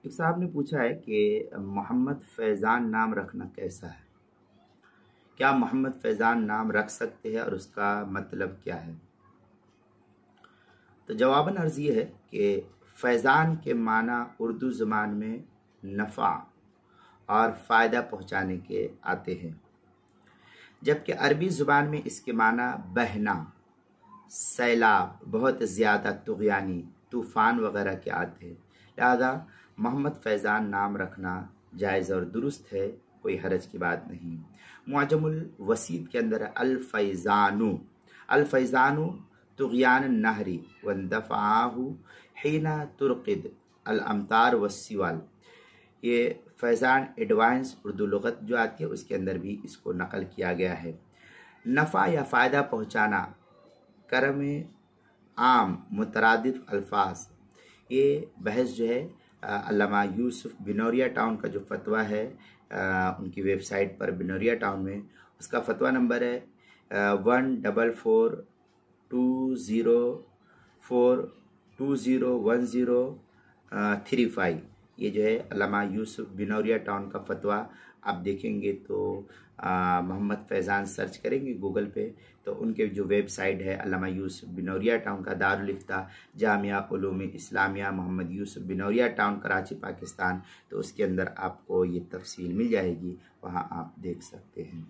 ایک صاحب نے پوچھا ہے کہ محمد فیضان نام رکھنا کیسا ہے؟ کیا محمد فیضان نام رکھ سکتے ہیں اور اس کا مطلب کیا ہے؟ تو جواباً عرض یہ ہے کہ فیضان کے معنی اردو زبان میں نفع اور فائدہ پہنچانے کے آتے ہیں، جبکہ عربی زبان میں اس کے معنی بہنا، سیلاب، بہت زیادہ طغیانی، طوفان وغیرہ کے آتے ہیں۔ لہذا محمد فیضان نام رکھنا جائز اور درست ہے، کوئی حرج کی بات نہیں۔ معجم الوسیط کے اندر الفیضان طغیان النہری واندفعہ حین ترقد الامطار والسوال، یہ فیضان ایڈوانس اردو لغت جو آتی ہے اس کے اندر بھی اس کو نقل کیا گیا ہے۔ نفع یا فائدہ پہنچانا، کرم عام، مترادف الفاظ، یہ بحث جو ہے علامہ یوسف بنوریا ٹاؤن کا جو فتویٰ ہے ان کی ویب سائٹ پر بنوریا ٹاؤن میں، اس کا فتویٰ نمبر ہے 14420420135۔ یہ جو ہے علامہ یوسف بنوریا ٹاؤن کا فتویٰ آپ دیکھیں گے تو محمد فیضان سرچ کریں گے گوگل پہ تو ان کے جو ویب سائٹ ہے علامہ یوسف بنوریا ٹاؤن کا، دارالافتاء جامعہ علوم اسلامیہ محمد یوسف بنوریا ٹاؤن کراچی پاکستان، تو اس کے اندر آپ کو یہ تفصیل مل جائے گی، وہاں آپ دیکھ سکتے ہیں۔